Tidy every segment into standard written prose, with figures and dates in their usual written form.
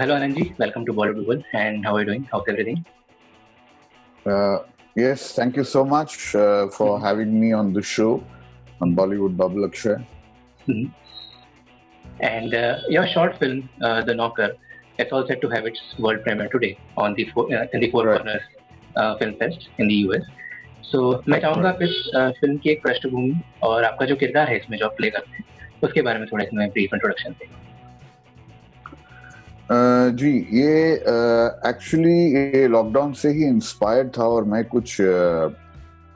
Hello Anandji, welcome to Bollywood Google. And how are you doing? How's everything? Uh, yes, thank you so much for Mhm, having me on the show on mhm, Bollywood Bubble Akshay. mhm. And your short film, The Knocker, it's all set to have its world premiere today on in the Four Right, Corners Film Fest in the US. So मैं चाहूँगा right. आप इस film की एक पृष्ठभूमि और आपका जो किरदार है इसमें जो आप प्ले करते हैं उसके बारे में थोड़ा इसमें ब्रीफ इंट्रोडक्शन दें। जी ये एक्चुअली ये लॉकडाउन से ही इंस्पायर्ड था और मैं कुछ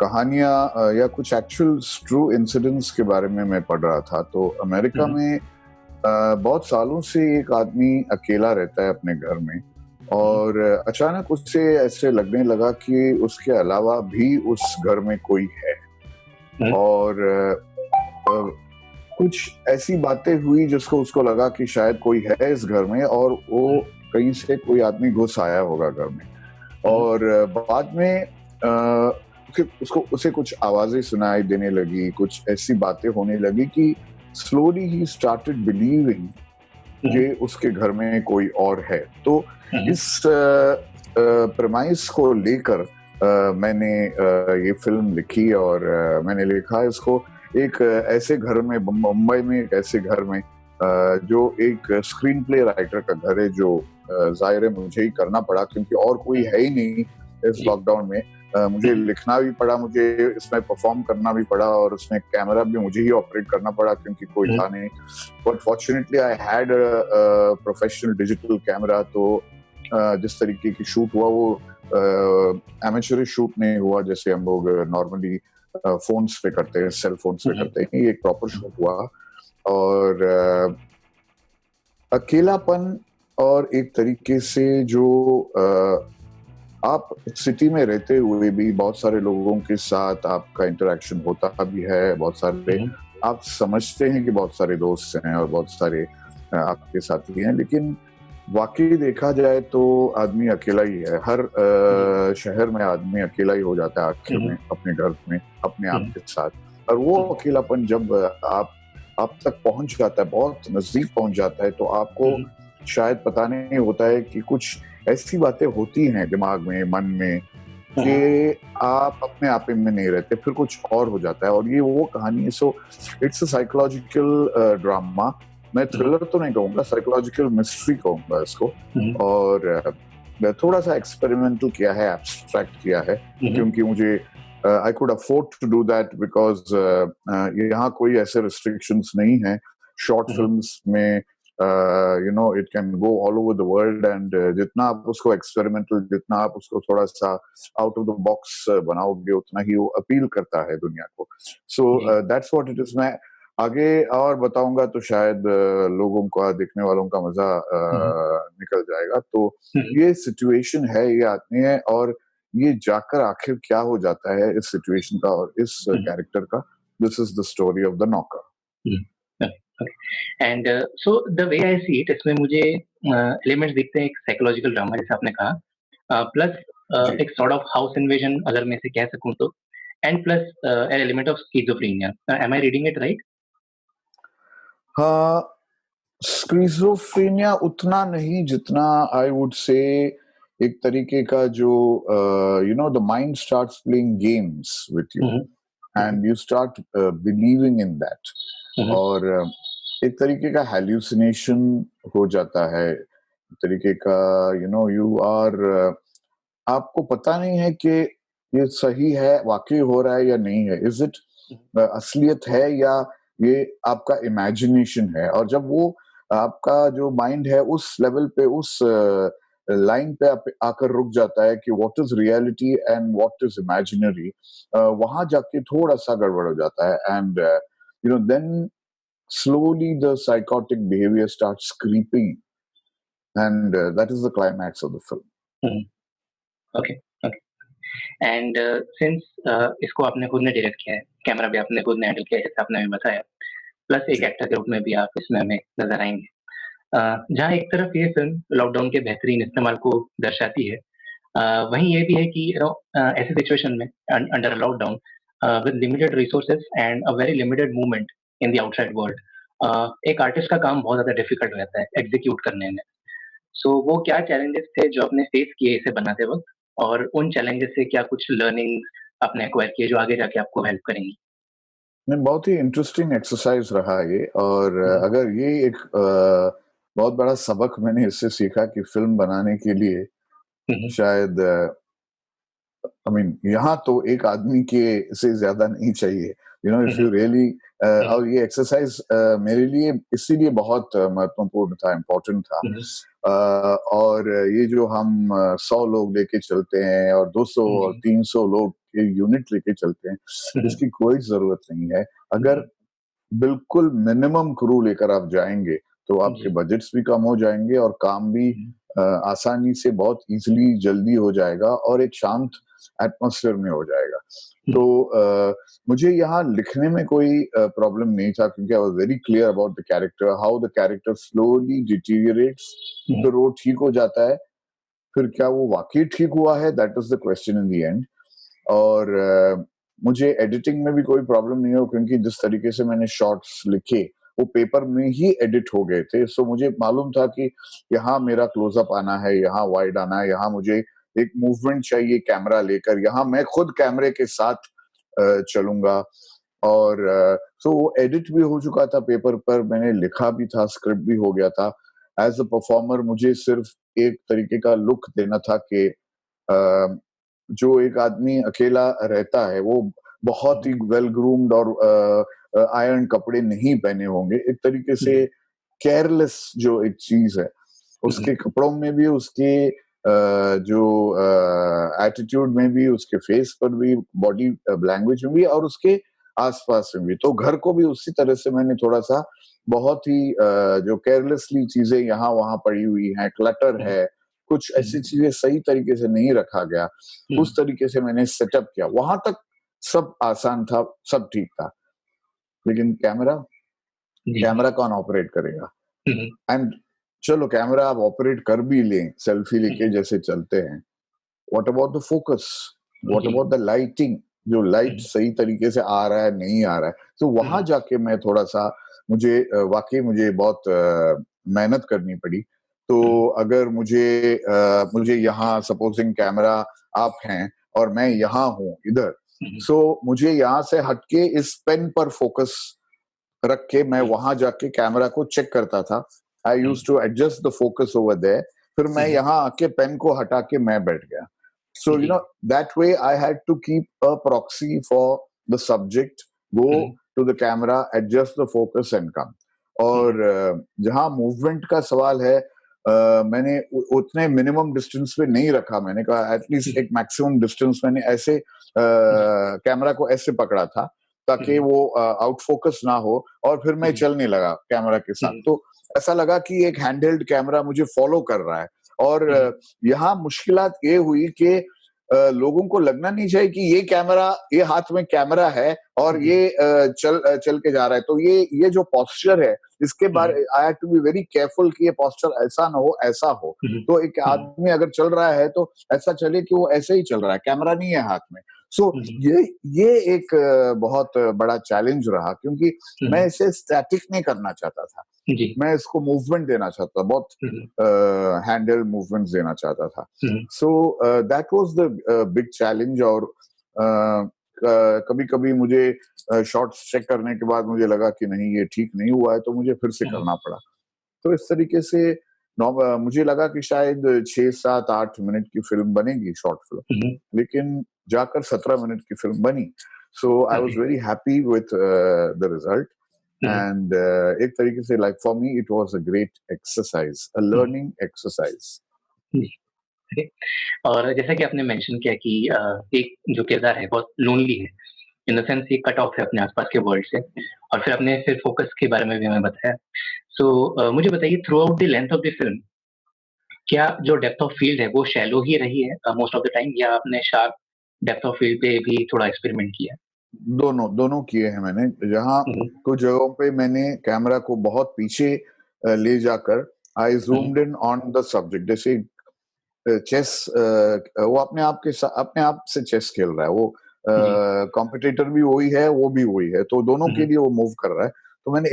कहानियां या कुछ एक्चुअल ट्रू इंसिडेंट्स के बारे में मैं पढ़ रहा था। तो अमेरिका हम्म, में बहुत सालों से एक आदमी अकेला रहता है अपने घर में हम्म, और अचानक उससे ऐसे लगने लगा कि उसके अलावा भी उस घर में कोई है हम्म, और अ, कुछ ऐसी बातें हुई जिसको उसको लगा कि शायद कोई है इस घर में और वो कहीं से कोई आदमी घुस आया होगा घर में हम्म, और बाद में उसको उसे कुछ आवाजें सुनाई देने लगी, कुछ ऐसी बातें होने लगी कि स्लोली ही स्टार्टेड बिलीविंग हम्म, कि उसके घर में कोई और है। तो हम्म, इस प्रेमाइस को लेकर मैंने ये फिल्म लिखी और मैंने लिखा इसको एक ऐसे घर में मुंबई में एक ऐसे घर में जो एक स्क्रीन प्ले राइटर का घर है जो जाहिर है मुझे ही करना पड़ा क्योंकि और कोई है ही नहीं इस जी, लॉकडाउन में। मुझे हम्म, लिखना भी पड़ा, मुझे इसमें परफॉर्म करना भी पड़ा और उसमें कैमरा भी मुझे ही ऑपरेट करना पड़ा क्योंकि कोई हम्म, था नहीं। But fortunately I had professional digital camera. तो जिस तरीके की शूट हुआ वो एमेचरिश शूट नहीं हुआ जैसे हम लोग नॉर्मली फोन्स पे करते हैं, सेल फोन्स पे हम्म, करते हैं। ये एक प्रॉपर शूट हुआ और अकेलापन और एक तरीके से जो आप सिटी में रहते हुए भी बहुत सारे लोगों के साथ आपका इंटरेक्शन होता भी है, बहुत सारे हम्म, आप समझते हैं कि बहुत सारे दोस्त हैं और बहुत सारे आपके साथी हैं, लेकिन वाकई देखा जाए तो आदमी अकेला ही है। हर जी, शहर में आदमी अकेला ही हो जाता है आखिर में, अपने घर में अपने आप हम्म, के साथ। और वो हम्म, अकेलापन जब आप तक पहुंच जाता है, बहुत नजदीक पहुंच जाता है, तो आपको हम्म, शायद पता नहीं होता है कि कुछ ऐसी बातें होती हैं दिमाग में, मन में, कि हम्म, आप अपने आप में नहीं रहते, फिर कुछ और हो जाता है। और ये वो कहानी है। So it's a psychological drama. मैं हम्म, थ्रिलर तो नहीं कहूंगा, साइकोलॉजिकल मिस्ट्री कहूंगा इसको। हम्म, और थोड़ा सा एक्सपेरिमेंटल किया है, एब्स्ट्रैक्ट किया है, हम्म, क्योंकि मुझे I could afford to do that because यहाँ कोई ऐसे रिस्ट्रिक्शंस नहीं है शॉर्ट हम्म, फिल्म्स में। It can go all over the world and जितना आप उसको एक्सपेरिमेंटल, जितना आप उसको थोड़ा सा आउट ऑफ द बॉक्स बनाओगे, उतना ही वो अपील करता है दुनिया को। सो जी, दैट्स व्हाट इट इज। मैं आगे और बताऊंगा तो शायद लोगों का, देखने वालों का मजा हम्म, निकल जाएगा। तो हम्म, ये सिचुएशन है, ये आदमी है और ये जाकर आखिर क्या हो जाता है इस सिचुएशन का और इस हम्म, कैरेक्टर का। This is the story of the knocker. And so the way I see it इसमें मुझे एलिमेंट्स दिखते हैं एक साइकोलॉजिकल ड्रामा जैसे आपने कहा प्लस जी एक सॉर्ट ऑफ हाउस इन्वेजन अगर मैं इसे कह सकूं तो and plus an element of schizophrenia am I reading it right? हाँ, स्किज़ोफ्रेनिया उतना नहीं जितना आई वुड से एक तरीके का जो the mind starts playing games with you hmm, hmm, and you start believing in that. Hmm, और एक तरीके का हैल्यूसिनेशन हो जाता है, एक तरीके का यू आर आपको पता नहीं है कि ये सही है, वाकई हो रहा है या नहीं है। इज इट असलियत है या ये आपका इमेजिनेशन है। और जब वो आपका जो माइंड है उस लेवल पे, उस लाइन पे आकर रुक जाता है कि what is reality and what is imaginary, वहां जाके थोड़ा सा गड़बड़ हो जाता है। And then slowly the psychotic behavior starts creeping and that is the climax of the film. Okay okay and since इसको आपने खुद ने डायरेक्ट किया है कैमरा भी आपने खुद ने हैंडल किया है जैसे आपने अभी बताया प्लस एक जी एक्टर के रूप में भी आप इसमें हमें नजर आएंगे जहाँ एक तरफ ये फिल्म लॉकडाउन के बेहतरीन इस्तेमाल को दर्शाती है वहीं ये भी है कि ऐसे सिचुएशन में under lockdown with limited resources and a very limited movement in the outside world एक आर्टिस्ट का काम बहुत ज्यादा डिफिकल्ट रहता है एग्जीक्यूट करने में सो वो क्या चैलेंजेस थे जो आपने फेस किए इसे बनाते वक़्त? और उन चैलेंजेस से क्या कुछ लर्निंग आपने एक्वायर किए जो आगे जाके आपको हेल्प करेंगी? नहीं, बहुत ही इंटरेस्टिंग एक्सरसाइज रहा ये और हुँ, हुँ। अगर ये एक बहुत बड़ा सबक मैंने इससे सीखा कि फ़िल्म बनाने के लिए हुँ, हुँ। शायद आई मीन यहाँ तो एक आदमी के से ज़्यादा नहीं चाहिए। You know hmm, if hmm. You really hmm, hmm. और ये एक्सरसाइज मेरे लिए इसीलिए बहुत महत्वपूर्ण था, इम्पोर्टेंट था। हुँ, हुँ। और ये जो हम 100 लोग लेके चलते हैं और 200 हुँ, और हुँ। 300 लोग के यूनिट लेके चलते हैं, हुँ, हुँ। इसकी कोई ज़रूरत नहीं है। अगर जी, बिल्कुल मिनिमम क्रू लेकर आप जाएँगे, तो आपके जी। बजट्स भी कम हो जाएँगे और काम भी हुँ, आसानी से बहुत ईज़िली जल्दी हो जाएगा और एक शांत एटमॉस्फेयर में हो जाएगा। हुँ, तो मुझे यहाँ लिखने में कोई प्रॉब्लम नहीं था क्योंकि I was very clear about the character, how the character slowly deteriorates, hmm, फिर वो ठीक हो जाता है, फिर क्या वो वाक़ई ठीक हुआ है? That is the question in the end. और मुझे एडिटिंग में भी कोई प्रॉब्लम नहीं हो क्योंकि जिस तरीके से मैंने शॉट्स लिखे, वो पेपर में ही एडिट हो गए थे। सो मुझे मालूम था कि यहाँ मेरा क्लोज़अप आना है, यहाँ वाइड आना है, यहाँ मुझे एक मूवमेंट चाहिए कैमरा लेकर, यहाँ मैं खुद कैमरे के साथ चलूँगा और सो वो एडिट भी हो चुका था पेपर पर, मैंने लिखा भी था, स्क्रिप्ट भी हो गया था। एज़ अ परफॉर्मर मुझे सिर्फ़ एक तरीके का लुक देना था कि अ, जो एक आदमी अकेला रहता है, वो बहुत हुँ, ही वेल ग्रूम्ड और आयरन कपड़े नहीं पहने होंगे। एक तरीके हुँ, से हुँ, केयरलेस जो एक चीज़ है, हुँ, उसके कपड़ों में भी, उसके जो एटीट्यूड में भी, उसके फेस पर भी, बॉडी लैंग्वेज में भी और उसके आस-पास में भी। तो घर को भी उसी तरह से मैंने थोड़ा-सा बहुत ही जो केयरलेसली चीज़ें यहाँ-वहाँ पड़ी हुई हैं, क्लटर हुँ, है, कुछ हुँ, ऐसी चीज़ें सही तरीके से नहीं रखा गया, हुँ, उस तरीके से मैंने सेटअप किया। वहाँ तक सब आसान था, सब ठीक था। लेकिन कैमरा, जी। कैमरा कौन ऑपरेट करेगा? हुँ, हुँ, एंड चलो कैमरा आप ऑपरेट कर भी लें, सेल्फी हुँ, लेके जैसे चलते हैं। What about the focus? What जी। About the lighting? जो हुँ, लाइट हुँ, सही तरीके से आ रहा है, नहीं आ रहा है। तो हुँ, वहाँ हुँ, जाके मैं थोड़ा-सा मुझे वाक़ई मुझे बहुत मेहनत करनी पड़ी। तो हुँ, अगर मुझे यहाँ सपोज़िंग कैमरा आप हैं और मैं जी। यहाँ हूँ इधर, हुँ, हुँ, सो मुझे यहाँ से हट के इस पेन पर फोकस रख के मैं हुँ, वहाँ जाके कैमरा को चेक करता था। I hmm, used to adjust the focus over there. फिर हुँ, मैं हुँ, यहाँ आके पेन को हटा के मैं बैठ गया। So, you ji. know, that way I had to keep a proxy for the subject, go hmm, to the camera, adjust the focus and come. हुँ, और जहाँ मूवमेंट का सवाल है मैंने उतने मिनिमम डिस्टेंस पे नहीं रखा। मैंने कहा हुँ, एटलीस्ट एक मैक्सिमम डिस्टेंस मैंने ऐसे जी। कैमरा को ऐसे पकड़ा था हुँ, ताकि हुँ, वो आउट फोकस ना हो और फिर हुँ, मैं चलने लगा कैमरा के हुँ, साथ। तो ऐसा लगा कि एक हैंडहेल्ड कैमरा मुझे फॉलो कर रहा है और हुँ, हुँ, यहाँ मुश्किलात ये हुई कि लोगों को लगना नहीं चाहिए कि ये हाथ में कैमरा है और जी। ये चल के जा रहा है। तो ये जो पोस्चर है, इसके हुँ, बारे I had to be very careful कि ये पोस्चर ऐसा ना हो, ऐसा हो। हुँ, तो एक हुँ, आदमी अगर चल रहा है तो ऐसा चले कि वो ऐसे ही चल रहा है, कैमरा नहीं है हाथ में। सो हुँ, ये एक बहुत बड़ा चैलेंज रहा क्योंकि हुँ, मैं इसे स्टैटिक नहीं करना चाहता था। जी। मैं इसको मूवमेंट देना चाहता था, बहुत हुँ, हुँ, हैंडल मूवमेंट्स देना चाहता था। Hmm, so that was the big challenge और कभी-कभी मुझे शॉट्स चेक करने के बाद मुझे लगा कि नहीं ये ठीक नहीं हुआ है, तो मुझे फिर से हुँ, करना पड़ा। तो इस तरीके से मुझे लगा कि शायद 6, 7, 8 मिनट की फ़िल्म बनेगी, शॉर्ट फ़िल्म, हुँ, लेकिन जाकर 17 मिनट की फ़िल्म बनी। So I okay. Was very happy with the result hmm, hmm, and एक तरीके से like for me it was a great exercise, a hmm, learning exercise. जी, ओके। और जैसा कि आपने मेंशन किया कि एक जो किरदार है बहुत लोनली है, इन द सेंस ये कट ऑफ है अपने आस-पास के वर्ल्ड से और फिर आपने फिर फ़ोकस के बारे में भी हमें बताया। सो मुझे बताइए through out the length of the film क्या जो डेप्थ ऑफ फ़ील्ड है वो शैलो ही रही है मोस्ट ऑफ द टाइम या आपने शार्प डेप्थ ऑफ फ़ील्ड पे भी थोड़ा एक्सपेरिमेंट किया है? दोनों किए हैं मैंने। जहाँ हुँ, हुँ, कुछ जगहों पे मैंने कैमरा को बहुत पीछे ले जाकर आई हुँ, ज़ूम्ड इन ऑन द सब्जेक्ट जैसे वो अपने आप से चेस खेल रहा है। वो जी। कॉम्पिटिटर भी वही है, वो भी वही है, तो दोनों हुँ, के हुँ, लिए वो मूव कर रहा है। तो मैंने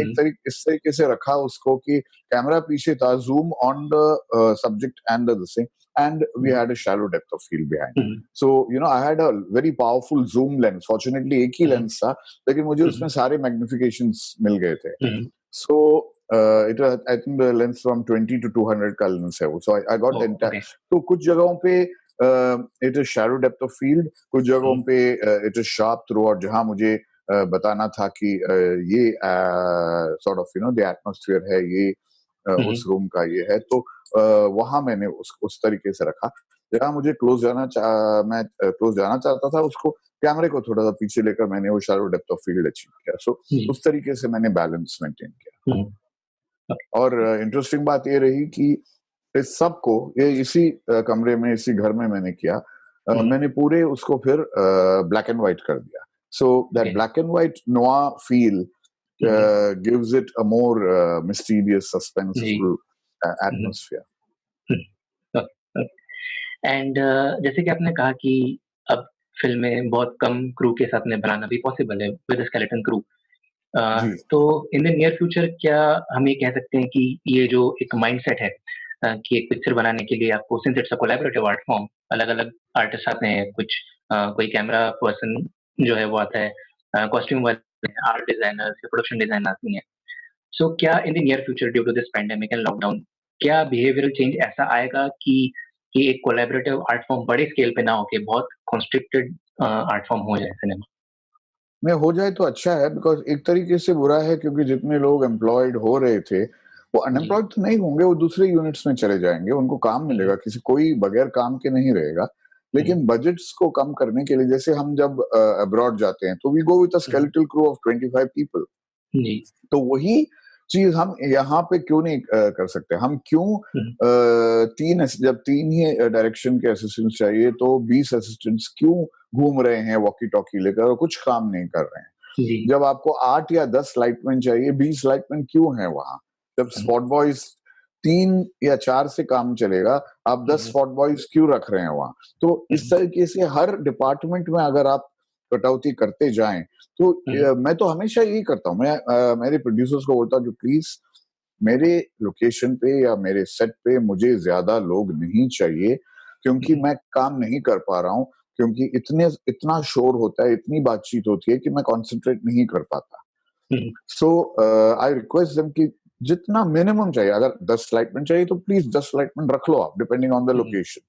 इस तरीके से रखा उसको कि कैमरा पीछे था, zoom on the subject and the thing, and we had a shallow depth of field behind. So I had a very powerful zoom lens. Fortunately एक ही लेंस था, लेकिन मुझे उसमें सारे मैग्निफिकेशंस मिल गए थे। So it was, I think the lens from 20 to 200 का लेंस है वो। सो आई गॉट द एंटायर। तो कुछ जगहों पे it is shallow depth of field, कुछ जगहों पे it is sharp through out, जहां मुझे बताना था कि ये सॉर्ट ऑफ द एटमॉस्फेयर है, ये उस रूम का ये है। तो वहां मैंने उस तरीके से रखा। जहां मुझे मैं क्लोज जाना चाहता था, उसको कैमरे को थोड़ा सा पीछे लेकर मैंने वो shallow depth of field achieve किया। सो उस तरीके से मैंने बैलेंस मेंटेन किया। और इंटरेस्टिंग बात ये रही कि इस सबको ये इसी कमरे में, इसी घर में मैंने किया। मैंने पूरे उसको फिर ब्लैक एंड व्हाइट कर दिया। So that black and white noir feel gives it a more mysterious, suspenseful atmosphere. And जैसे कि आपने कहा कि अब फिल्में बहुत कम क्रू के साथ में बनाना भी पॉसिबल है विद स्केलेटन क्रू। तो इन द नियर फ्यूचर क्या हम ये कह सकते हैं कि ये जो एक माइंडसेट है कि एक पिक्चर बनाने के लिए आपको, since it's a collaborative art form, अलग-अलग आर्टिस्ट आते हैं, कुछ कोई कैमरा पर्सन जो है वो आता है, कॉस्ट्यूम वाले, आर्ट डिजाइनर्स या प्रोडक्शन डिजाइन आती हैं। सो क्या in the near future due to this pandemic and lockdown, क्या बिहेवियरल चेंज ऐसा आएगा कि एक कोलैबोरेटिव आर्ट फॉर्म बड़े स्केल पे ना होके बहुत कॉन्स्ट्रिक्टेड आर्ट फॉर्म हो जाए सिनेमा? में हो जाए तो अच्छा है, बिकॉज एक तरीके से बुरा है, क्योंकि जितने लोग एम्प्लॉयड हो रहे थे वो अनएम्प्लॉयड तो नहीं होंगे, वो दूसरे यूनिट्स में चले जाएंगे, उनको काम मिलेगा, कोई बगैर काम के नहीं रहेगा। लेकिन बजट्स को कम करने के लिए, जैसे हम जब अब्रॉड जाते हैं तो we go with a skeletal crew of 25 people. तो वही चीज हम यहाँ पे क्यों नहीं कर सकते? हम क्यों जब तीन ही डायरेक्शन के असिस्टेंट चाहिए, तो 20 असिस्टेंट्स क्यों घूम रहे हैं वॉकी टॉकी लेकर और कुछ काम नहीं कर रहे हैं? जब आपको 8 या 10 लाइटमैन चाहिए, 20 लाइटमैन क्यों है वहां? जब स्पॉट बॉयज 3 या 4 से काम चलेगा, आप 10 स्पॉट बॉयज क्यों रख रहे हैं वहां? तो इस तरीके से हर डिपार्टमेंट में अगर आप कटौती करते जाएं, तो मैं तो हमेशा यही करता हूँ। मैं मेरे प्रोड्यूसर्स को बोलता हूँ कि प्लीज मेरे लोकेशन पे या मेरे सेट पे मुझे ज्यादा लोग नहीं चाहिए, क्योंकि मैं काम नहीं कर पा रहा हूँ, क्योंकि इतना शोर होता है, इतनी बातचीत होती है कि मैं कॉन्सेंट्रेट नहीं कर पाता। सो आई रिक्वेस्ट देम कि जितना मिनिमम चाहिए, अगर 10 लाइटमैन चाहिए तो प्लीज 10 लाइटमैन रख लो आप, डिपेंडिंग ऑन द लोकेशन।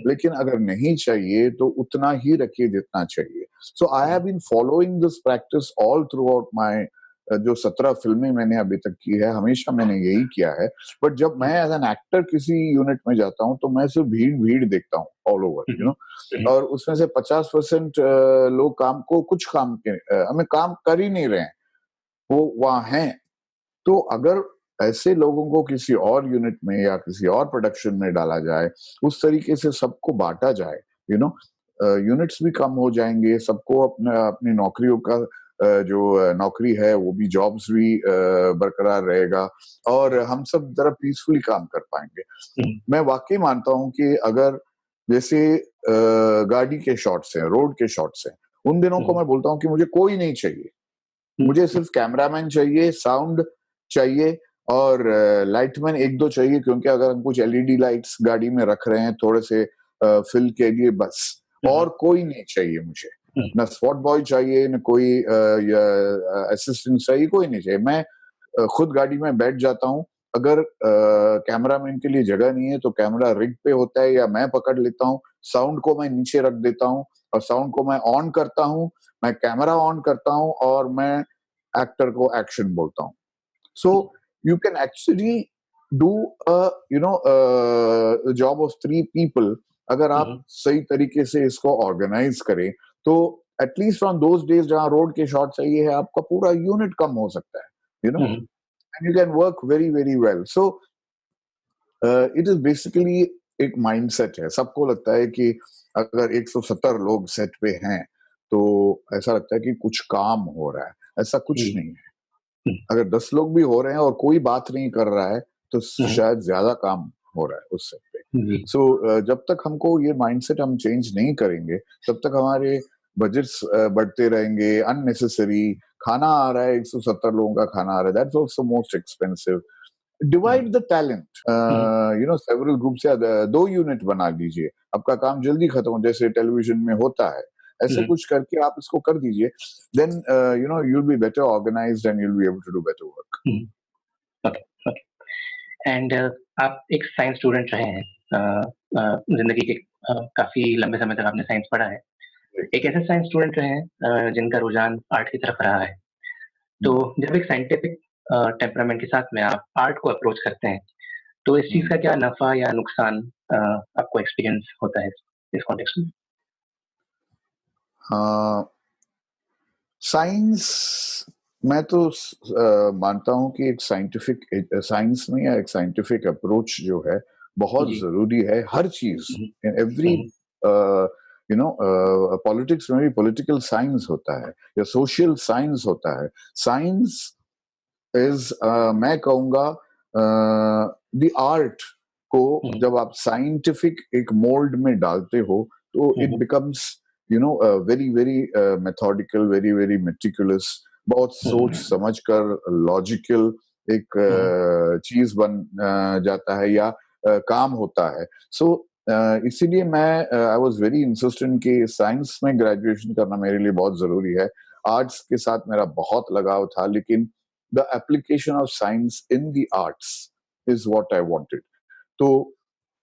लेकिन अगर नहीं चाहिए तो उतना ही रखिए जितना चाहिए। So I have been following this practice all throughout my जो 17 फिल्में मैंने अभी तक की है, हमेशा मैंने यही किया है। बट जब मैं एज एन एक्टर किसी यूनिट में जाता हूँ, तो मैं सिर्फ भीड़ देखता हूँ ऑल ओवर, और उसमें से 50% लोग कुछ काम के हमें काम कर ही नहीं रहे हैं, वो वहां हैं। तो अगर ऐसे लोगों को किसी और यूनिट में या किसी और प्रोडक्शन में डाला जाए, उस तरीके से सबको बांटा जाए, यूनिट्स भी कम हो जाएंगे, सबको अपनी नौकरियों का जो नौकरी है वो भी, जॉब्स भी बरकरार रहेगा, और हम सब जरा पीसफुली काम कर पाएंगे। मैं वाकई मानता हूं कि अगर जैसे गाड़ी के शॉट्स हैं, रोड के शॉट्स हैं, उन दिनों को मैं बोलता हूं कि मुझे कोई नहीं चाहिए, मुझे सिर्फ कैमरामैन चाहिए, साउंड चाहिए, और लाइटमैन 1-2 चाहिए, क्योंकि अगर हम कुछ एलईडी लाइट्स गाड़ी में रख रहे हैं थोड़े से फिल के लिए, बस, और कोई नहीं चाहिए मुझे। ना स्पॉट बॉय चाहिए, ना कोई असिस्टेंट चाहिए, कोई नहीं चाहिए। मैं खुद गाड़ी में बैठ जाता हूँ। अगर कैमरामैन के लिए जगह नहीं है तो कैमरा रिग पे होता है, या मैं पकड़ लेता हूँ, साउंड को मैं नीचे रख देता हूँ और साउंड को मैं ऑन करता हूँ, मैं कैमरा ऑन करता हूँ और मैं एक्टर को एक्शन बोलता हूँ। So you can actually do job of 3 people अगर आप सही तरीके से इसको ऑर्गेनाइज करें, तो एटलीस्ट ऑन दोज डेज जहां रोड के शॉट चाहिए है, आपका पूरा यूनिट कम हो सकता है, and you can work very very well. So it is basically एक माइंडसेट है। सबको लगता है कि अगर 170 लोग सेट पे हैं तो ऐसा लगता है कि कुछ काम हो रहा है, ऐसा कुछ नहीं है। अगर 10 लोग भी हो रहे हैं और कोई बात नहीं कर रहा है, तो शायद ज्यादा काम हो रहा है उस सेट पे। सो जब तक हमको ये माइंडसेट हम चेंज नहीं करेंगे, तब तक हमारे बजट्स बढ़ते रहेंगे, अननेसेसरी खाना आ रहा है 170 लोगों का खाना आ रहा है, that's also most expensive. Divide the talent, several groups या 2 यूनिट बना लीजिए, आपका काम जल्दी खत्म हो, जैसे टेलीविजन में होता है, ऐसे कुछ करके आप इसको कर दीजिए, then you'll be better organized and you'll be able to do better work. Okay, okay. And आप एक साइंस स्टूडेंट रहे हैं, ज़िंदगी के काफ़ी लंबे समय तक आपने साइंस पढ़ा है। एक ऐसे साइंस स्टूडेंट रहे हैं जिनका रुझान आर्ट की तरफ रहा है। तो जब एक साइंटिफिक टेम्परामेंट के साथ में आप आर्ट को अप्रोच करते हैं, तो इस चीज़ का क्या नफ़ा या नुकसान आपको एक्सपीरियंस होता है इस कॉन्टेक्स्ट में? हाँ, साइंस, मैं तो मानता हूँ कि एक साइंटिफिक साइंस में या एक साइंटिफिक अप्रोच जो है बहुत जी। जरूरी है, हर चीज, इन एवरी पॉलिटिक्स में भी पॉलिटिकल साइंस होता है या सोशल साइंस होता है। साइंस इज, मैं कहूंगा, द आर्ट को जब आप साइंटिफिक एक मोल्ड में डालते हो तो it becomes very very methodical, very very meticulous, बहुत सोच समझ कर लॉजिकल एक चीज बन जाता है या काम होता है। सो इसीलिए मैं आई वाज वेरी इंसिस्टेंट कि साइंस में ग्रेजुएशन करना मेरे लिए बहुत जरूरी है। आर्ट्स के साथ मेरा बहुत लगाव था, लेकिन the application of science in the arts is what I wanted. तो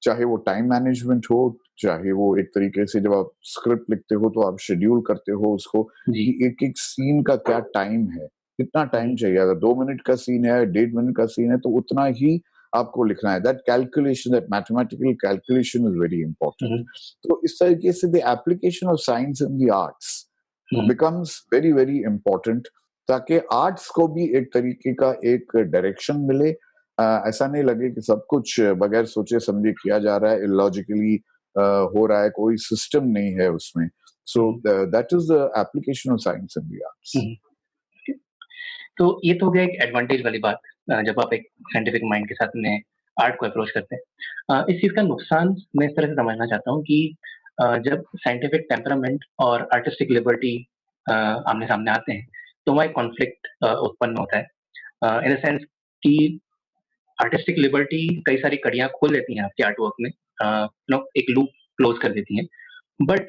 चाहे वो टाइम मैनेजमेंट हो, चाहे वो एक तरीके से जब आप स्क्रिप्ट लिखते हो तो आप शेड्यूल करते हो उसको जी। कि एक एक सीन का क्या टाइम है, कितना टाइम चाहिए। अगर 2 मिनट का सीन है, 1.5 मिनट का सीन है, तो उतना ही आपको लिखना है। That calculation, that mathematical calculation is very important. तो इस तरीके से the application of science in the arts becomes very very important, ताकि आर्ट्स को भी एक तरीके का एक डायरेक्शन मिले। ऐसा नहीं लगे कि सब कुछ बगैर सोचे समझे किया जा रहा है, इलॉजिकली हो रहा है, कोई सिस्टम नहीं है उसमें। So that is the application of science in the arts. तो ये तो हो गया एक एडवांटेज वाली बात, जब आप एक साइंटिफिक माइंड के साथ में आर्ट को अप्रोच करते हैं। इस चीज़ का नुकसान मैं इस तरह से समझना चाहता हूँ कि जब साइंटिफिक टेम्परामेंट और आर्टिस्टिक लिबर्टी आमने-सामने आते हैं, तो वहाँ एक कॉन्फ्लिक्ट उत्पन्न होता है। इन द सेंस कि आर्टिस्टिक लिबर्टी कई सारी कड़ियाँ खोल देती हैं आपके आर्ट वर्क में, एक लूप क्लोज़ कर देती हैं। बट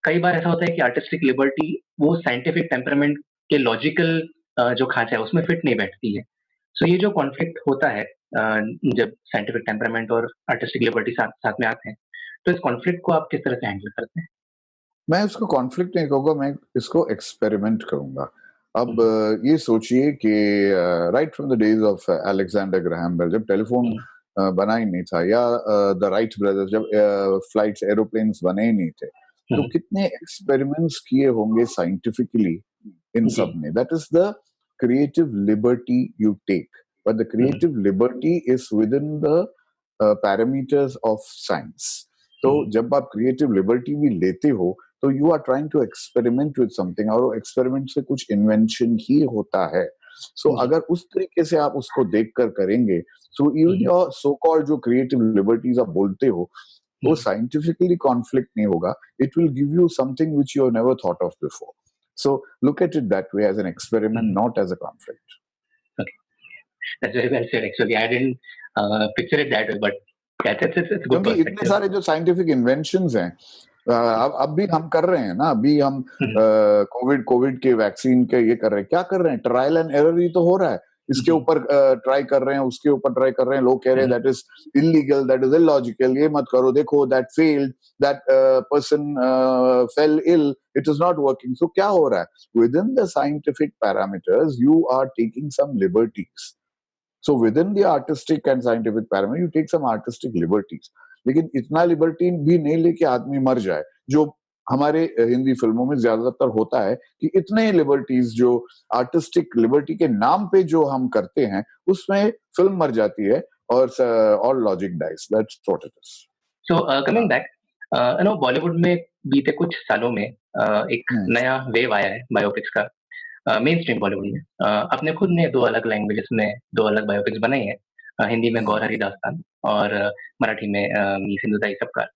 कई बार ऐसा होता है कि आर्टिस्टिक लिबर्टी वो साइंटिफिक टेम्परामेंट के लॉजिकल जो खांचा है उसमें फिट नहीं बैठती है। सो ये जो कॉन्फ्लिक्ट होता है जब साइंटिफिक टेम्परामेंट और आर्टिस्टिक लिबर्टी साथ साथ में आते हैं, तो इस कॉन्फ्लिक्ट को आप किस तरह से हैंडल करते हैं? मैं इसको कॉन्फ्लिक्ट नहीं कहूँगा, मैं इसको एक्सपेरिमेंट कहूँगा। अब ये सोचिए कि right from the days of Alexander Graham Bell, जब टेलीफोन बना ही नहीं था, या द राइट ब्रदर्स, जब फ्लाइट्स, एरोप्लेन्स बने ही नहीं थे, तो कितने एक्सपेरिमेंट्स किए होंगे साइंटिफिकली इन सब में। That is the creative liberty you take, but the creative liberty is within the parameters of science. तो जब आप क्रिएटिव लिबर्टी भी लेते हो तो you are trying to experiment with something, और एक्सपेरिमेंट से कुछ इन्वेंशन ही होता है। सो अगर उस तरीके से आप उसको देखकर करेंगे, so even your so called जो क्रिएटिव लिबर्टीज आप बोलते हो, वो साइंटिफिकली कॉन्फ्लिक्ट नहीं होगा। It will give you something which you have never thought of before. So look at it that way, as an experiment, not as a conflict. That's very well said. Actually, I didn't picture it that way, but yeah, it's a good क्योंकि इतने perspective. सारे जो scientific inventions हैं, अब भी हम कर रहे हैं ना। अभी हम कोविड के वैक्सीन के ये कर रहे हैं, क्या कर रहे हैं, ट्रायल एंड एरर ही तो हो रहा है। इसके ऊपर ट्राई कर रहे हैं, उसके ऊपर ट्राई कर रहे हैं, लोग कह रहे हैं that is illegal, that is illogical, ये मत करो, देखो that failed, that person fell ill, it is not working. So क्या हो रहा है, within the scientific parameters you are taking some liberties. So within the artistic and scientific parameter, you take some artistic liberties. लेकिन इतना liberty भी नहीं लेके आदमी मर जाए, जो हमारे हिंदी फिल्मों में ज्यादातर होता है कि इतने लिबर्टीज जो आर्टिस्टिक लिबर्टी के नाम पे जो हम करते हैं, उसमें फिल्म मर जाती है और logic dies. That's what it is. So coming back, Bollywood में बीते कुछ सालों में एक नया वेव आया है बायोपिक्स का, मेन स्ट्रीम बॉलीवुड में। आपने खुद ने 2 अलग लैंग्वेजेस में 2 अलग बायोपिक्स बनाई हैं। हिंदी में गौर हरी दास्तान और मराठी में मी सिंधुताई सपकाळ,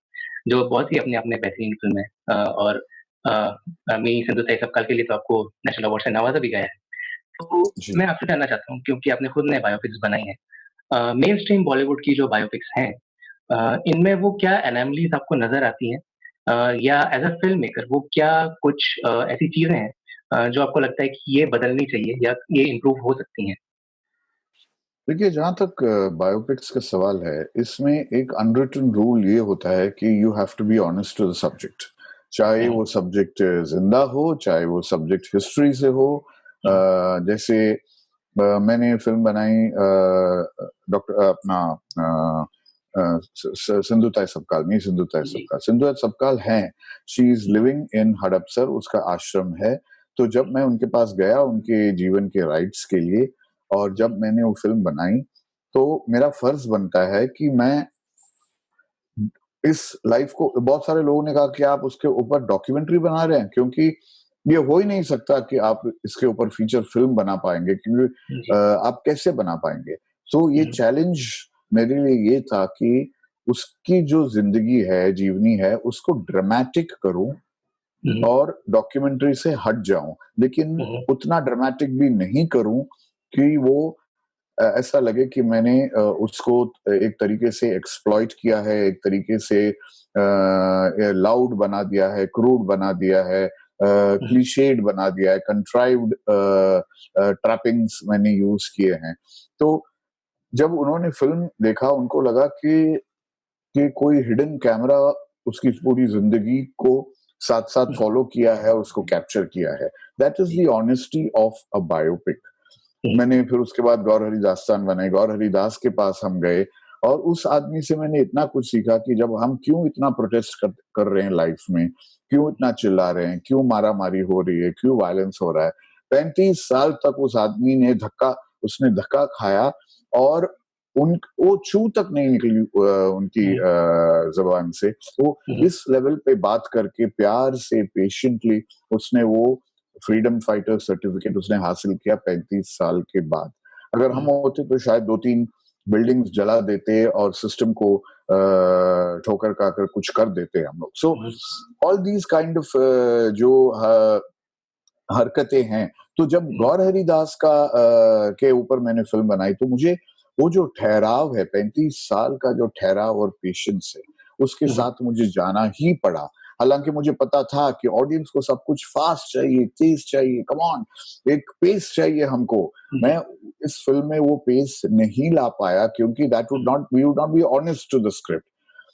जो बहुत ही अपने आप में बेहतरीन फ़िल्म है। और मी सिंधु ताई सपकाल के लिए तो आपको नेशनल अवार्ड से नवाजा भी गया है। तो जी। मैं आपसे जानना चाहता हूँ क्योंकि आपने खुद ने बायोपिक्स बनाई हैं। मेन स्ट्रीम बॉलीवुड की जो बायोपिक्स हैं इनमें वो क्या एनोमलीज़ आपको नज़र आती हैं? या एज़ अ फ़िल्म मेकर वो क्या कुछ ऐसी चीज़ें हैं जो आपको लगता है कि ये बदलनी चाहिए या ये इम्प्रूव हो सकती हैं? देखिए, जहाँ तक बायोपिक्स का सवाल है, इसमें एक अनरिटन रूल ये होता है कि you have to be honest to the subject. चाहे हुँ, वो सब्जेक्ट ज़िंदा हो, चाहे वो सब्जेक्ट हिस्ट्री से हो। हुँ, जैसे मैंने फ़िल्म बनाई डॉक्टर अपना अ स स सिंधु ताई सपकाल, नहीं सिंधु ताई जी, सपकाल। सिंधु ताई सपकाल हैं, she is living in Hadapsar, उसका आश्रम है। तो जब मैं उनके पास गया उनके जीवन के राइट्स के लिए और जब मैंने वो फ़िल्म बनाई, तो मेरा फ़र्ज़ बनता है कि मैं इस लाइफ़ को बहुत सारे लोगों ने कहा कि आप उसके ऊपर डॉक्यूमेंट्री बना रहे हैं क्योंकि ये हो ही नहीं सकता कि आप इसके ऊपर फ़ीचर फ़िल्म बना पाएँगे क्योंकि जी, आप कैसे बना पाएँगे? तो ये हुँ, चैलेंज मेरे लिए ये था कि उसकी जो ज़िंदगी है, जीवनी है, उसको ड्रामेटिक करूँ हुँ, और डॉक्यूमेंट्री से हट जाऊँ। लेकिन हुँ, उतना ड्रामेटिक भी नहीं करूँ कि वो ऐसा लगे कि मैंने उसको एक तरीके से एक्सप्लॉइट किया है, एक तरीके से लाउड बना दिया है, क्रूड बना दिया है, हुँ, क्लीशेड बना दिया है, कंट्राइव्ड ट्रैपिंग्स मैंने यूज़ किए हैं। तो जब उन्होंने फ़िल्म देखा उनको लगा कि कोई हिडन कैमरा उसकी पूरी ज़िंदगी को साथ-साथ हुँ, फ़ॉलो किया है, उसको कैप्चर किया है। दैट इज़ जी, the honesty of a biopic. Hmm, मैंने फिर उसके बाद गौर हरिदास्तान बनाई, गौर हरिदास के पास हम गए और उस आदमी से मैंने इतना कुछ सीखा कि जब हम क्यों इतना प्रोटेस्ट कर रहे हैं लाइफ में, क्यों इतना चिल्ला रहे हैं, क्यों मारा-मारी हो रही है, क्यों वायलेंस हो रहा है। 35 साल तक उस आदमी ने उसने धक्का खाया और वो चू तक नहीं निकली उनकी हुँ, ज़ुबान से। वो हुँ, इस लेवल पे बात करके प्यार से पेशेंटली उसने वो फ्रीडम फाइटर सर्टिफिकेट उसने हासिल किया 35 साल के बाद। अगर हम हुँ, होते तो शायद 2-3 बिल्डिंग्स जला देते और सिस्टम को ठोकर खाकर कुछ कर देते हम लोग। सो हुँ, ऑल दीज़ काइंड ऑफ जो हरकतें हैं, तो जब हुँ, गौर हरिदास के ऊपर मैंने फ़िल्म बनाई तो मुझे वो जो ठहराव है, 35 साल का जो ठहराव और पेशेंस है, उसके हुँ, साथ मुझे जाना ही पड़ा। हालाँकि मुझे पता था कि ऑडियंस को सब कुछ फ़ास्ट चाहिए, तेज़ चाहिए, कम ऑन एक पेस चाहिए हमको। जी, मैं इस फ़िल्म में वो पेस नहीं ला पाया क्योंकि that would hmm, not we would not be honest to the script.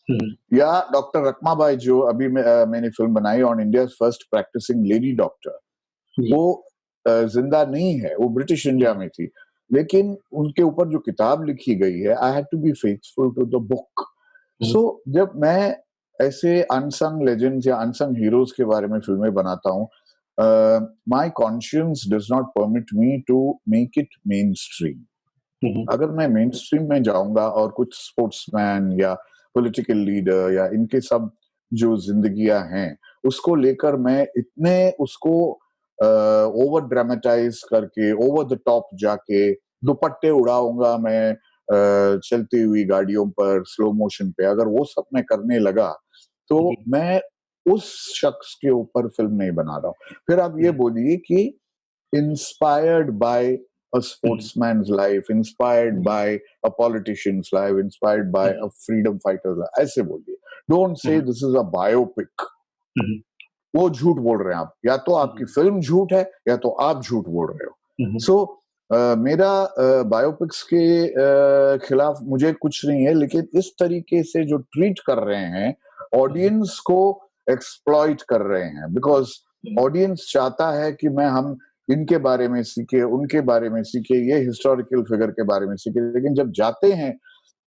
Hmm, या डॉक्टर रखमाबाई जो अभी मैंने फ़िल्म बनाई on India's first practising lady doctor. जी, वो ज़िंदा नहीं है, वो ब्रिटिश इंडिया हुँ, में थी। लेकिन उनके ऊपर जो किताब लिखी गई है, I had to be faithful to the book. Hmm, so जब मैं ऐसे अनसंग लेजेंड्स या अनसंग हीरोज़ के बारे में फ़िल्में बनाता हूँ, my conscience does not permit me to make it mainstream. Hmm, अगर मैं मेनस्ट्रीम में जाऊँगा और कुछ स्पोर्ट्समैन या पॉलिटिकल लीडर या इनके सब जो ज़िंदगियाँ हैं, उसको लेकर मैं इतने उसको ओवर ड्रामेटाइज़ करके, ओवर द टॉप जाके दुपट्टे उड़ाऊँगा मैं चलती हुई गाड़ियों पर, स्लो मोशन पे, अगर वो सब मैं करने लगा, तो जी, मैं उस शख्स के ऊपर फ़िल्म नहीं बना रहा हूँ। फिर आप ये हुँ, बोलिए कि inspired by a hmm, sportsman's life, inspired ji, by a politician's life, inspired by hmm, a freedom fighter's life. ऐसे बोलिए. Don't say hmm, this is a biopic. हुँ, वो झूठ बोल रहे हैं आप. या तो आपकी जी, फिल्म झूठ है या तो आप झूठ बोल रहे हो. हुँ, सो मेरा बायोपिक्स के खिलाफ मुझे कुछ नहीं है लेकिन इस तरीके से जो ट्रीट कर रहे हैं हुँ, ऑडियंस को एक्सप्लॉइट कर रहे हैं बिकॉज हुँ, ऑडियंस चाहता है कि मैं हम इनके बारे में सीखे उनके बारे में सीखे ये हिस्टोरिकल फिगर के बारे में सीखे लेकिन जब जाते हैं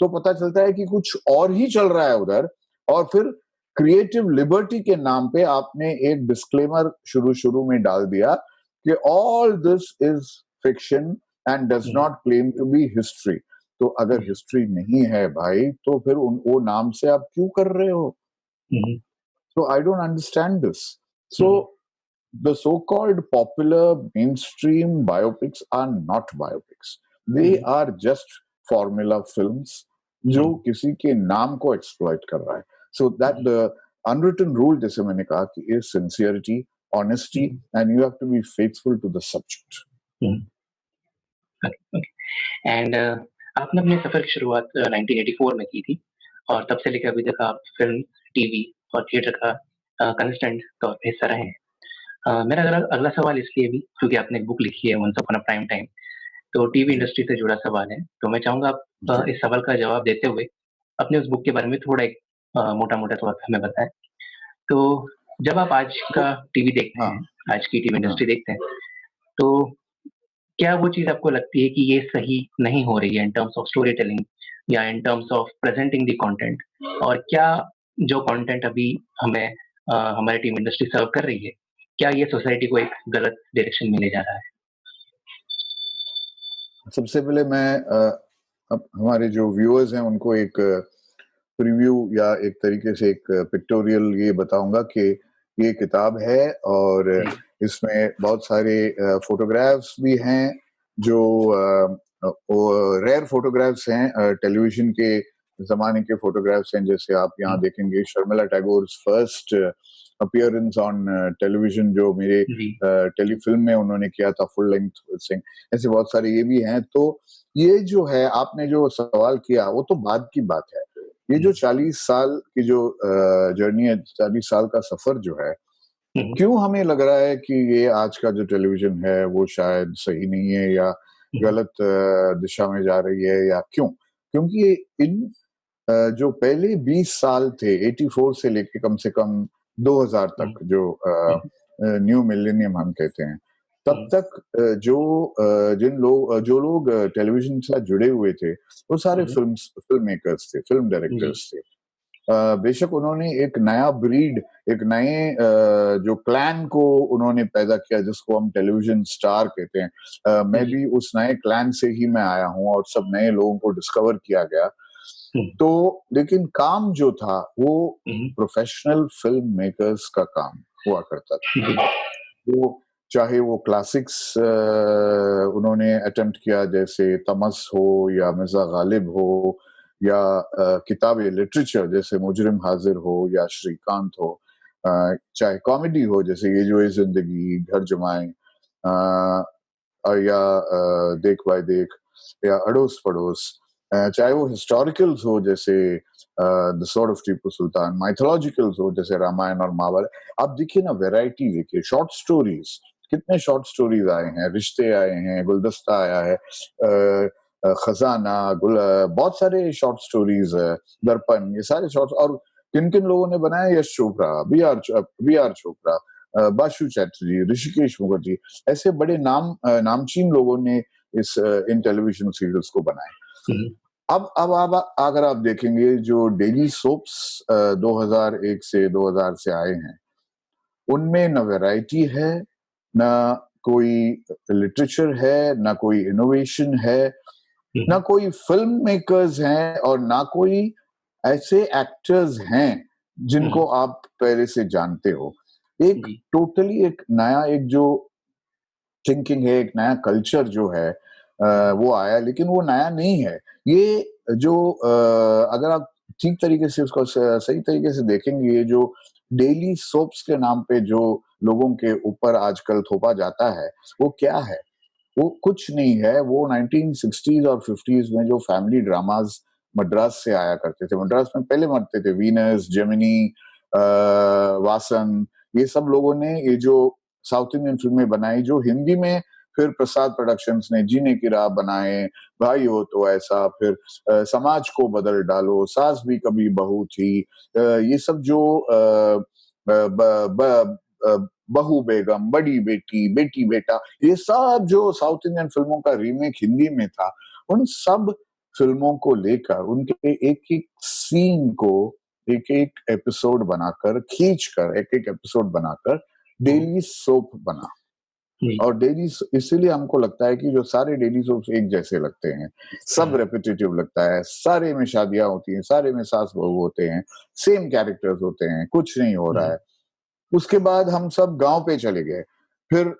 तो पता चलता है कि कुछ और ही चल रहा है उधर और फिर क्रिएटिव लिबर्टी के नाम पे आपने एक डिस्क्लेमर शुरू शुरू में डाल दिया कि all this is fiction and does um, not claim to be history. तो अगर जी, हिस्ट्री नहीं है भाई तो फिर वो नाम से आप क्यों कर रहे हो? हुँ, So I don't understand this. Hmm, So the so-called popular mainstream biopics are not biopics. They hmm, are just formula films जो हुँ, किसी के नाम को exploit कर रहा है. So that जी, अनरिटन रूल जैसे मैंने कहा कि is sincerity, honesty and you have to be faithful to the subject. And आपने अपने सफर की शुरुआत 1984 में की थी और तब से लेकर अभी तक आप फिल्म, टीवी और थिएटर का कंस्टेंट तौर पे हिस्सा रहे हैं। मेरा अगला सवाल इसलिए भी क्योंकि आपने एक बुक लिखी है once upon a prime time, तो टीवी इंडस्ट्री से जुड़ा सवाल है। तो मैं चाहूंगा आप इस सवाल का जवाब देते हुए अपने उस बुक के बारे में थोड़ा एक मोटा-मोटा तौर पे हमें बताएं। तो जब आप आज का टीवी देखते हैं, आज की टीवी इंडस्ट्री देखते हैं, तो क्या वो चीज़ आपको लगती है कि ये सही नहीं हो रही है in terms of story telling या in terms of presenting the content? और क्या जो कंटेंट अभी हमें हमारी टीवी इंडस्ट्री सर्व कर रही है, क्या ये सोसाइटी को एक गलत डायरेक्शन में ले जा रहा है? सबसे पहले मैं अब हमारे जो व्यूअर्स हैं उनको एक प्रीव्यू या एक तरीके से एक पिक्टोरियल ये बताऊंगा कि ये किताब है और इसमें बहुत सारे फोटोग्राफ्स भी हैं जो रेयर फोटोग्राफ्स हैं, टेलीविजन के जमाने के फोटोग्राफ्स हैं। जैसे आप यहाँ देखेंगे Sharmila Tagore's first appearance on television जो मेरे टेलीफिल्म में उन्होंने किया था, फुल लेंथ सिंग। ऐसे बहुत सारे ये भी हैं। तो ये जो है आपने जो सवाल किया वो तो बाद की बात है। ये जो 40 साल की जो जर्नी है, 40 साल का सफर जो है, क्यों हमें लग रहा है कि ये आज का जो टेलीविजन है वो शायद सही नहीं है या गलत दिशा में जा रही है, या क्यों? क्योंकि इन जो पहले 20 साल थे 84 से लेके कम से कम 2000 तक, जो न्यू मिलेनियम हम कहते हैं, तब तक जो लोग टेलीविजन से जुड़े हुए थे वो सारे फिल्म मेकर्स थे, फिल्म डायरेक्टर्स थे। बेशक उन्होंने एक नया ब्रीड, एक नए जो क्लैन को उन्होंने पैदा किया जिसको हम टेलीविजन स्टार कहते हैं। मैं भी उस नए क्लैन से ही मैं आया हूँ और सब नए लोगों को डिस्कवर किया गया। तो लेकिन काम जो था वो प्रोफेशनल फिल्म मेकर्स का काम हुआ करता था। वो चाहे वो क्लासिक्स उन्होंने अटेम्प्ट किया, जैसे तमस हो या मिर्जा गालिब हो, या किताबें लिटरेचर जैसे मुजरिम हाजिर हो या श्रीकांत हो, चाहे कॉमेडी हो जैसे ये जो है जिंदगी, घर जमाए, या देख भाई देख, या अड़ोस पड़ोस, चाहे वो हिस्टोरिकल्स हो जैसे the sword of Tipu Sultan, माइथोलॉजिकल्स हो जैसे रामायण और महाभारत। आप देखिए ना, वैरायटी देखिए, शॉर्ट स्टोरीज, कितने शॉर्ट स्टोरीज आए हैं, रिश्ते आए हैं, गुलदस्ता आया है, खजाना, बहुत सारे शॉर्ट स्टोरीज है, दर्पण, ये सारे शॉर्ट। और किन किन लोगों ने बनाया? यश चोपड़ा, बी आर चोपड़ा, बासु चैटर्जी, ऋषिकेश मुखर्जी, ऐसे बड़े नामचीन लोगों ने इन टेलीविजन सीरियल्स को बनाए। अब अगर आप देखेंगे जो डेली सोप्स 2001 से 2000 से आए हैं, उनमें न वैरायटी है, न कोई लिटरेचर है, न कोई इनोवेशन है, ना कोई फिल्म मेकर्स हैं, और ना कोई ऐसे एक्टर्स हैं जिनको आप पहले से जानते हो। एक टोटली एक नया, एक जो थिंकिंग है, एक नया कल्चर जो है वो आया, लेकिन वो नया नहीं है। ये जो अगर आप ठीक तरीके से उसको सही तरीके से देखेंगे, ये जो डेली सोप्स के नाम पे जो लोगों के ऊपर आजकल थोपा जाता है, वो क्या है? वो कुछ नहीं है। वो 1960s और 50s में जो फैमिली ड्रामास मद्रास से आया करते थे, मद्रास में पहले मरते थे, वीनस, जेमिनी, वासन, ये सब लोगों ने ये जो साउथ इंडियन फिल्में बनाई, जो हिंदी में फिर प्रसाद प्रोडक्शंस ने जीने की राह बनाए, भाई हो तो ऐसा, फिर समाज को बदल डालो, सास भी कभी बहू थी, ये सब जो बहू बेगम, बड़ी बेटी, बेटी बेटा, ये सब जो साउथ इंडियन फिल्मों का रीमेक हिंदी में था, उन सब फिल्मों को लेकर उनके एक एक सीन को एक एक एपिसोड बनाकर, खींचकर एक एक एपिसोड बनाकर डेली सोप बना। और डेली, इसीलिए हमको लगता है कि जो सारे डेली सोप्स एक जैसे लगते हैं, सब रेपिटेटिव लगता है, सारे में शादियां होती हैं, सारे में सास बहू होते हैं, सेम कैरेक्टर्स होते हैं, कुछ नहीं हो रहा है। उसके बाद हम सब गांव पे चले गए, फिर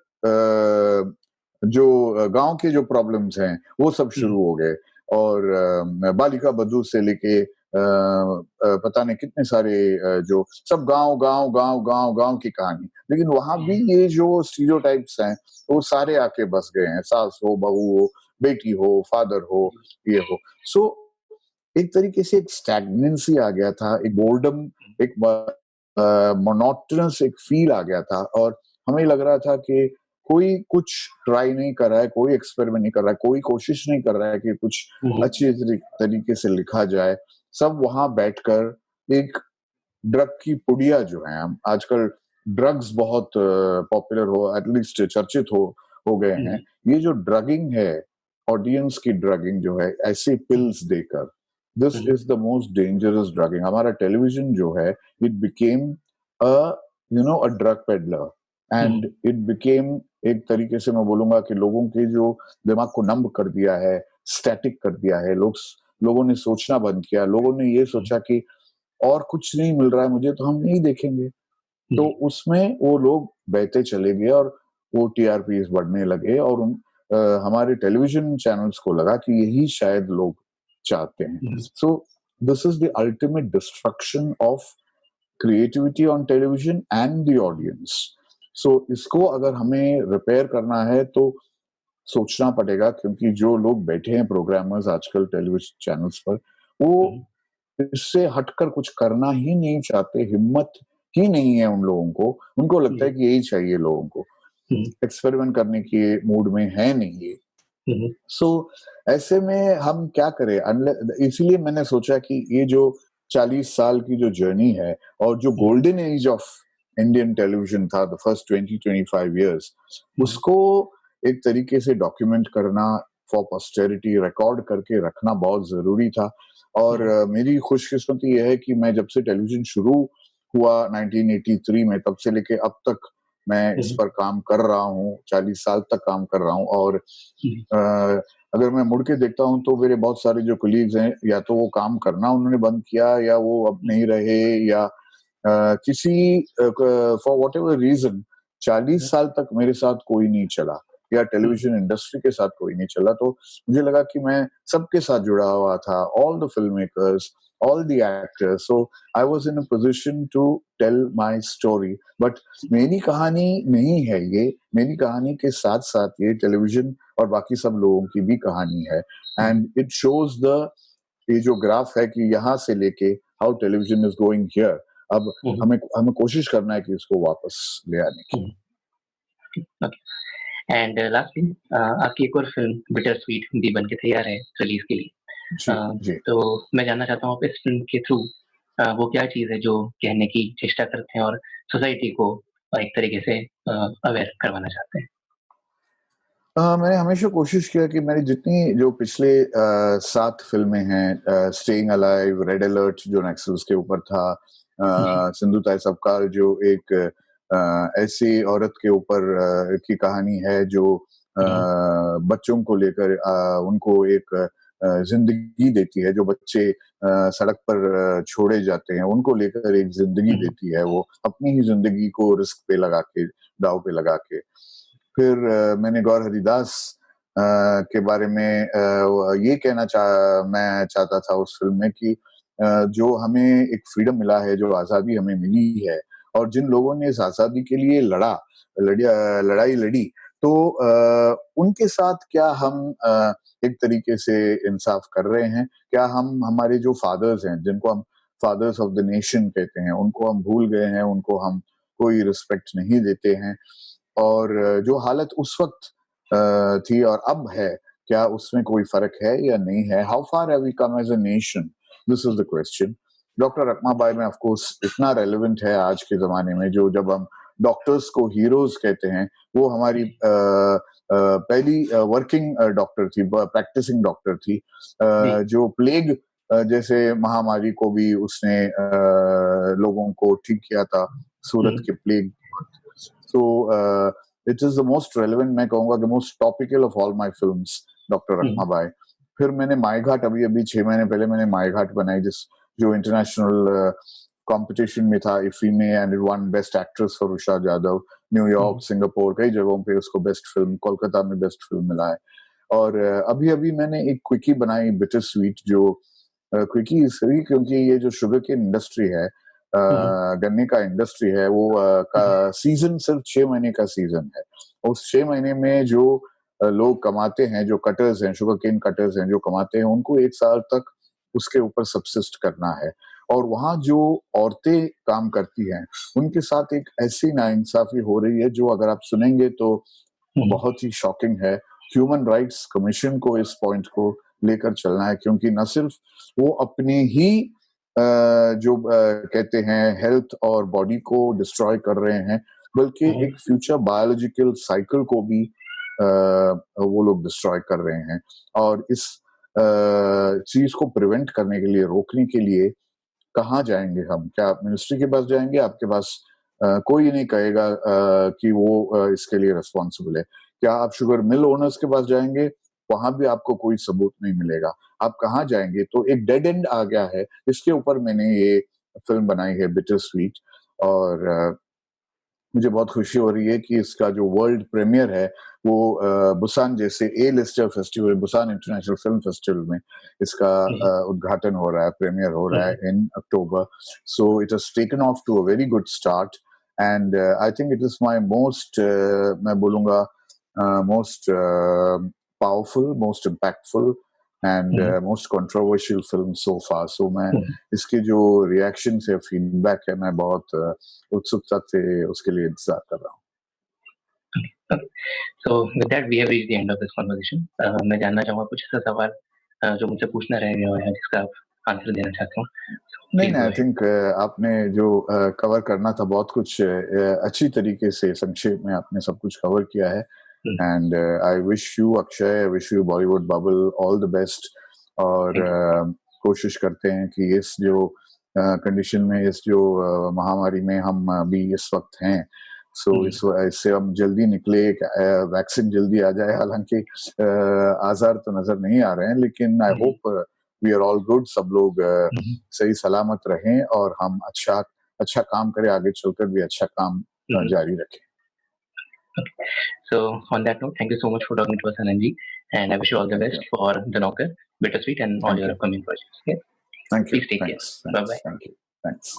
जो गांव के जो प्रॉब्लम्स हैं वो सब शुरू हो गए, और बालिका बधू से लेके पता नहीं कितने सारे जो सब गाँव की कहानी। लेकिन वहाँ भी ये जो स्टीरियोटाइप्स हैं, वो सारे आके बस गए हैं। सास हो, बहू हो, बेटी हो, फादर हो, ये हो। सो एक तरीके से एक स्टैग्नेंसी आ गया था, एक बोर्डम, एक मोनोटोनस एक फील आ गया था और हमें लग रहा था कि कोई कुछ ट्राई नहीं कर रहा है, कोई एक्सपेरिमेंट नहीं कर रहा है, कोई कोशिश नहीं कर रहा है कि कुछ अच्छी तरीके से लिखा जाए। सब वहाँ बैठकर एक ड्रग की पुड़िया जो है, हम आजकल ड्रग्स बहुत पॉपुलर हो, एटलीस्ट चर्चित हो गए हैं। ये जो ड्रगिंग है, ऑडियंस की ड्रगिंग जो है, ऐसे पिल्स देकर, this is the most dangerous ड्रगिंग। हमारा टेलीविजन जो है, it became a a drug peddler and it became, एक तरीके से मैं बोलूंगा कि लोगों के जो दिमाग को नम कर दिया है, स्टैटिक कर दिया है। लोगों ने सोचना बंद किया। लोगों ने ये सोचा कि और कुछ नहीं मिल रहा है मुझे तो हम नहीं देखेंगे। तो उसमें वो लोग बहते चले गए और वो टीआरपीज़ बढ़ने लगे और हमारे टेलीविजन चैनल्स को लगा कि यही शायद लोग चाहते हैं। So this is the ultimate destruction of creativity on television and the audience. So इसको अगर हमें रिपेयर करना है तो सोचना पड़ेगा, क्योंकि जो लोग बैठे हैं प्रोग्रामर्स आजकल टेलीविजन चैनल्स पर, वो इससे हटकर कुछ करना ही नहीं चाहते, हिम्मत ही नहीं है उन लोगों को। उनको लगता है कि यही चाहिए लोगों को, एक्सपेरिमेंट करने के मूड में है नहीं ये। सो ऐसे में हम क्या करें? इसीलिए मैंने सोचा कि ये जो 40 साल की जो जर्नी है और जो golden age of Indian television था, द फर्स्ट 20-25 इयर्स, उसको एक तरीके से डॉक्यूमेंट करना, फॉर पोस्टेरिटी रिकॉर्ड करके रखना बहुत जरूरी था। और मेरी खुशकिस्मती यह है कि मैं जब से टेलीविजन शुरू हुआ 1983 में, तब से लेके अब तक मैं इस पर काम कर रहा हूँ, 40 साल तक काम कर रहा हूँ। और अगर मैं मुड़ के देखता हूँ तो मेरे बहुत सारे जो कलीग्स हैं, या तो वो काम करना उन्होंने बंद किया, या वो अब नहीं रहे, या किसी फॉर वॉट एवर रीजन 40 साल तक मेरे साथ कोई नहीं चला, या टेलीविजन इंडस्ट्री के साथ कोई नहीं चला। तो मुझे लगा कि मैं सबके साथ जुड़ा हुआ था, all the film makers, all the actors. So I was in a position to tell my story. But मेरी कहानी नहीं है ये, मेरी कहानी के साथ साथ ये टेलीविजन और बाकी सब लोगों की भी कहानी है। And it shows ये जो ग्राफ है कि यहाँ से लेके how television is going here. अब हमें कोशिश करना है कि इसको वापस ले आने की। एंड लास्टली आपकी एक और फिल्म बिटर स्वीट भी बन के तैयार है रिलीज के लिए। जी। तो मैं जानना चाहता हूँ आप इस फिल्म के थ्रू वो क्या चीज़ है जो कहने की चेष्टा करते हैं और सोसाइटी को एक तरीके से अवेयर करवाना चाहते हैं? मैंने हमेशा कोशिश किया कि मेरी जितनी जो पिछले 7 फिल्में हैं, स्टेइंग अलाइव, रेड अलर्ट जो नक्सल्स के ऊपर था, सिंधु ताई सबकाल जो एक ऐसी औरत के ऊपर की कहानी है जो बच्चों को लेकर उनको एक जिंदगी देती है, जो बच्चे सड़क पर छोड़े जाते हैं उनको लेकर एक जिंदगी देती है, वो अपनी ही जिंदगी को रिस्क पे लगा के, दाव पे लगा के। फिर मैंने गौर हरिदास के बारे में ये मैं चाहता था उस फिल्म में कि जो हमें एक फ्रीडम मिला है, जो आज़ादी हमें मिली है, और जिन लोगों ने इस आज़ादी के लिए लड़ाई लड़ी, तो उनके साथ क्या हम एक तरीके से इंसाफ कर रहे हैं? क्या हम हमारे जो फादर्स हैं, जिनको हम फादर्स ऑफ द नेशन कहते हैं, उनको हम भूल गए हैं, उनको हम कोई रिस्पेक्ट नहीं देते हैं? और जो हालत उस वक़्त थी और अब है, क्या उसमें कोई फ़र्क है या नहीं है? How far have we come as a nation? This is the question. Doctor Rakhmabai में ऑफ कोर्स इतना रेलेवेंट है आज के ज़माने में, जो जब हम डॉक्टर्स को हीरोज़ कहते हैं, वो हमारी पहली वर्किंग डॉक्टर थी, प्रैक्टिसिंग डॉक्टर थी, जो प्लेग जैसे महामारी को भी उसने लोगों को ठीक किया था, सूरत के plague. So it is the most relevant, मैं कहूँगा कि most topical of all my films, doctor Rakhmabai. फिर मैंने मायघाट अभी 6 महीने पहले मैंने मायघाट बनाई, जो इंटरनेशनल कंपटीशन में था इफ्फी में, and it won best actress for Usha Jadhav. New York, Singapore, कई जगहों पे उसको बेस्ट फिल्म, कोलकाता में बेस्ट फिल्म मिला है। और अभी मैंने एक क्विकी बनाई, बिटर स्वीट, जो क्विकी इसलिए क्योंकि ये जो शुगर केन इंडस्ट्री है, गन्ने का इंडस्ट्री है, वो का सीजन सिर्फ 6 महीने का सीजन है। उस 6 महीने में जो लोग कमाते हैं, जो कटर्स हैं, शुगर केन कटर्स हैं, जो कमाते हैं, उनको 1 साल तक उसके ऊपर सब्सिस्ट करना है। और वहाँ जो औरतें काम करती हैं, उनके साथ एक ऐसी नाइंसाफ़ी हो रही है, जो अगर आप सुनेंगे तो बहुत ही शॉकिंग है। ह्यूमन राइट्स कमीशन को इस पॉइंट को लेकर चलना है, क्योंकि न सिर्फ वो अपनी ही जो कहते हैं हेल्थ और बॉडी को डिस्ट्रॉय कर रहे हैं, बल्कि एक फ्यूचर बायोलॉजिकल साइकिल को भी वो लोग डिस्ट्रॉय कर रहे हैं। और इस चीज को प्रिवेंट करने के लिए, रोकने के लिए कहाँ जाएंगे हम? क्या आप मिनिस्ट्री के पास जाएंगे? आपके पास कोई नहीं कहेगा कि वो इसके लिए रिस्पॉन्सिबल है। क्या आप शुगर मिल ओनर्स के पास जाएंगे? वहां भी आपको कोई सबूत नहीं मिलेगा। आप कहाँ जाएंगे? तो एक डेड एंड आ गया है। इसके ऊपर मैंने ये फिल्म बनाई है, बिटर स्वीट। और मुझे बहुत खुशी हो रही है कि इसका जो वर्ल्ड प्रीमियर है वो बुसान जैसे A lister festival, Busan International Film Festival में इसका उद्घाटन हो रहा है, प्रीमियर हो रहा है in October. So it has taken off to a very good start and I think it is my most, मैं बोलूंगा most powerful, most impactful and most controversial film so far. So मैं इसके जो reaction है, feedback है, मैं बहुत उत्सुकता से उसके लिए इंतजार कर रहा हूँ। So with that we have reached the end of this conversation. मैं जानना चाहूँगा कुछ ऐसा सवाल जो मुझसे पूछना रह गया है जिसका आप आंसर देना चाहते हो? नहीं, आई थिंक आपने जो कवर करना था बहुत कुछ अच्छी तरीके से संक्षेप में आपने सब कुछ कवर किया है। And I wish you Akshay, I wish you Bollywood bubble all the best. और कोशिश करते हैं कि इस जो कंडीशन में, इस जो महामारी में हम अभी इस वक्त हैं, सो इससे हम जल्दी निकले, वैक्सीन जल्दी आ जाए। हालांकि आजार तो नजर नहीं आ रहे हैं, लेकिन I hope we are all good, सब लोग सही सलामत रहें और हम अच्छा काम करें, आगे चलकर भी अच्छा काम जारी रखें। So on that note, thank you so much for talking to us, Anandji, and I wish you all the best for The Knocker, Bittersweet, and all your upcoming projects. Okay? Thank you. Please take care. Bye bye. Thank you. Thanks.